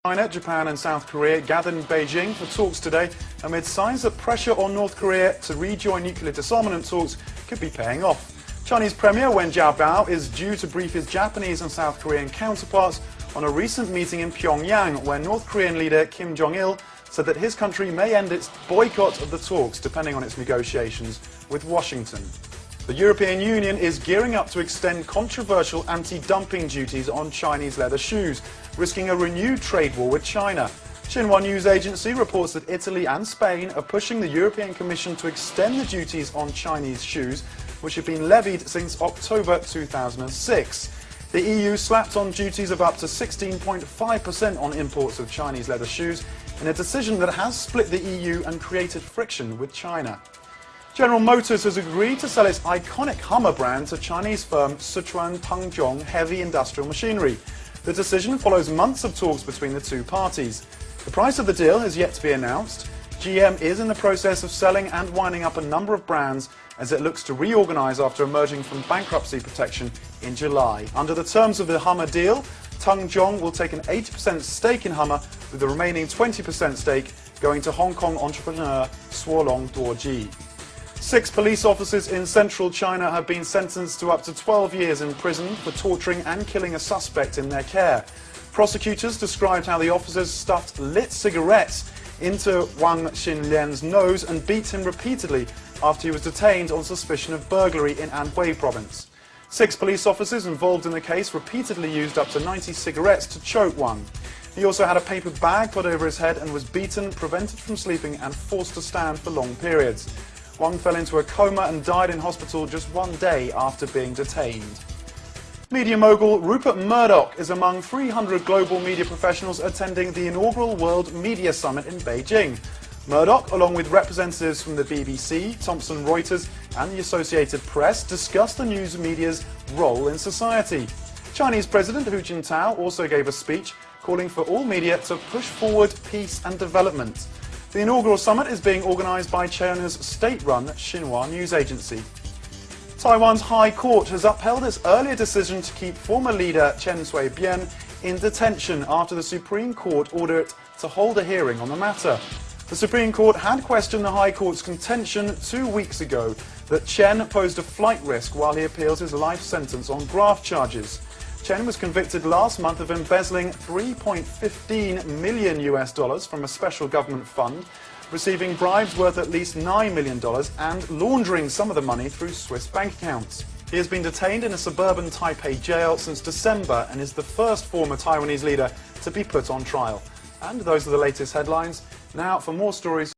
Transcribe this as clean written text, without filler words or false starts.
China, Japan and South Korea gathered in Beijing for talks today amid signs that pressure on North Korea to rejoin nuclear disarmament talks could be paying off. Chinese Premier Wen Jiabao is due to brief his Japanese and South Korean counterparts on a recent meeting in Pyongyang where North Korean leader Kim Jong-il said that his country may end its boycott of the talks depending on its negotiations with Washington. The European Union is gearing up to extend controversial anti-dumping duties on Chinese leather shoes, risking a renewed trade war with China. Xinhua news agency reports that Italy and Spain are pushing the European Commission to extend the duties on Chinese shoes, which have been levied since October 2006. The EU slapped on duties of up to 16.5% on imports of Chinese leather shoes in a decision that has split the EU and created friction with China. General Motors has agreed to sell its iconic Hummer brand to Chinese firm Sichuan Tongzhong Heavy Industrial Machinery. The decision follows months of talks between the two parties. The price of the deal has yet to be announced. GM is in the process of selling and winding up a number of brands as it looks to reorganize after emerging from bankruptcy protection in July. Under the terms of the Hummer deal, Tongzhong will take an 80% stake in Hummer, with the remaining 20% stake going to Hong Kong entrepreneur Suolong Duoji. 6 police officers in central China have been sentenced to up to 12 years in prison for torturing and killing a suspect in their care. Prosecutors described how the officers stuffed lit cigarettes into Wang Xinlian's nose and beat him repeatedly after he was detained on suspicion of burglary in Anhui province. 6 police officers involved in the case repeatedly used up to 90 cigarettes to choke Wang. He also had a paper bag put over his head and was beaten, prevented from sleeping and forced to stand for long periods. Wang fell into a coma and died in hospital just one day after being detained. Media mogul Rupert Murdoch is among 300 global media professionals attending the inaugural World Media Summit in Beijing. Murdoch, along with representatives from the BBC, Thomson Reuters and the Associated Press, discussed the news media's role in society. Chinese President Hu Jintao also gave a speech calling for all media to push forward peace and development. The inaugural summit is being organised by China's state-run Xinhua news agency. Taiwan's High Court has upheld its earlier decision to keep former leader Chen Shui-bian in detention after the Supreme Court ordered it to hold a hearing on the matter. The Supreme Court had questioned the High Court's contention 2 weeks ago that Chen posed a flight risk while he appeals his life sentence on graft charges. Chen was convicted last month of embezzling $3.15 million from a special government fund, receiving bribes worth at least $9 million and laundering some of the money through Swiss bank accounts. He has been detained in a suburban Taipei jail since December and is the first former Taiwanese leader to be put on trial. And those are the latest headlines. Now for more stories.